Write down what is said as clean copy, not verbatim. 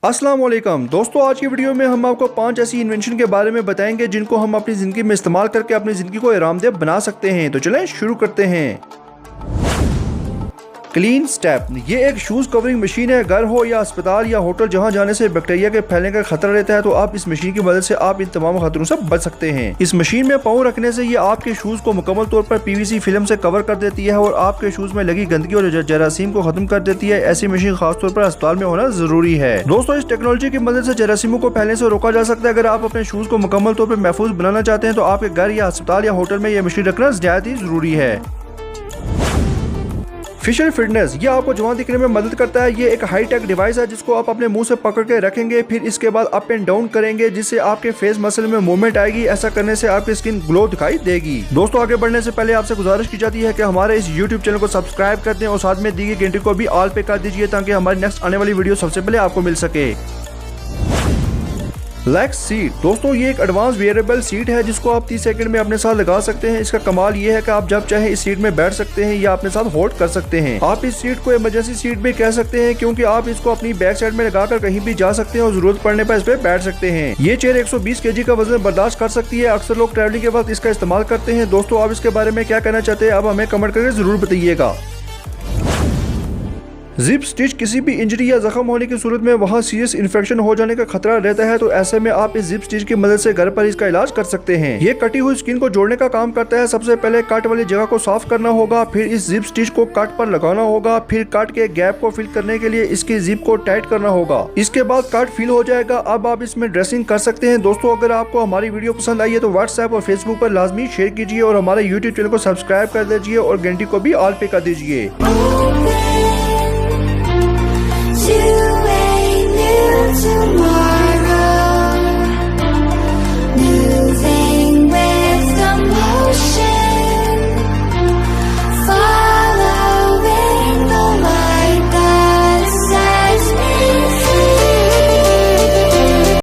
अस्सलाम वालेकुम दोस्तों, आज की वीडियो में हम आपको 5 ऐसी इन्वेंशन के बारे में बताएंगे जिनको हम अपनी ज़िंदगी में इस्तेमाल करके अपनी ज़िंदगी को आरामदेह बना सकते हैं। तो चलें शुरू करते हैं। क्लीन स्टेप ये एक शूज़ कवरिंग मशीन है। घर हो या अस्पताल या होटल, जहां जाने से बैक्टीरिया के फैलने का खतरा रहता है, तो आप इस मशीन की मदद से आप इन तमाम खतरों से बच सकते हैं। इस मशीन में पाँव रखने से ये आपके शूज़ को मुकम्मल तौर पर पीवीसी फिल्म से कवर कर देती है और आपके शूज़ में लगी गंदगी और जरासीम को खत्म कर देती है। ऐसी मशीन खासतौर पर अस्पताल में होना जरूरी है। दोस्तों, इस टेक्नोलॉजी की मदद से जरासीमों को फैलने से रोका जा सकता है। अगर आप अपने शूज़ को मुकम्मल तौर पर महफूज बनाना चाहते हैं तो आपके घर या अस्पताल या होटल में यह मशीन रखना ज्यादा ही जरूरी है। फेशियल फिटनेस ये आपको जवान दिखने में मदद करता है। ये एक हाई टेक डिवाइस है जिसको आप अपने मुंह से पकड़ के रखेंगे, फिर इसके बाद अप एंड डाउन करेंगे जिससे आपके फेस मसल में मूवमेंट आएगी। ऐसा करने से आपकी स्किन ग्लो दिखाई देगी। दोस्तों, आगे बढ़ने से पहले आपसे गुजारिश की जाती है कि हमारे इस YouTube चैनल को सब्सक्राइब कर दें और साथ में दी गई घंटी को भी ऑल पे कर दीजिए ताकि हमारी नेक्स्ट आने वाली वीडियो सबसे पहले आपको मिल सके। लेग्स सीट दोस्तों, ये एक एडवांस वेयरेबल सीट है जिसको आप 30 सेकंड में अपने साथ लगा सकते हैं। इसका कमाल ये है कि आप जब चाहे इस सीट में बैठ सकते हैं या अपने साथ होल्ड कर सकते हैं। आप इस सीट को इमरजेंसी सीट भी कह सकते हैं क्योंकि आप इसको अपनी बैक साइड में लगाकर कहीं भी जा सकते हैं और जरूरत पड़ने पर इस पे बैठ सकते हैं। ये चेयर 120 kg का वजन बर्दाश्त कर सकती है। अक्सर लोग ट्रैवलिंग के वक्त इसका इस्तेमाल करते हैं। दोस्तों, आप इसके बारे में क्या कहना चाहते हैं, अब हमें कमेंट करके जरूर बताइएगा। जिप स्टिच किसी भी इंजरी या जख्म होने की सूरत में वहां सीरियस इन्फेक्शन हो जाने का खतरा रहता है, तो ऐसे में आप इस जिप स्टिच की मदद से घर पर इसका इलाज कर सकते हैं। ये कटी हुई स्किन को जोड़ने का काम करता है। सबसे पहले कट वाली जगह को साफ करना होगा, फिर इस जिप स्टिच को कट पर लगाना होगा, फिर कट के गैप को फिल करने के लिए इसकी जिप को टाइट करना होगा। इसके बाद कट फिल हो जाएगा। अब आप इसमें ड्रेसिंग कर सकते हैं। दोस्तों, अगर आपको हमारी वीडियो पसंद आई है तो व्हाट्सएप और फेसबुक पर लाजमी शेयर कीजिए और हमारे यूट्यूब चैनल को सब्सक्राइब कर दीजिए और घंटी को भी ऑल पे कर दीजिए। You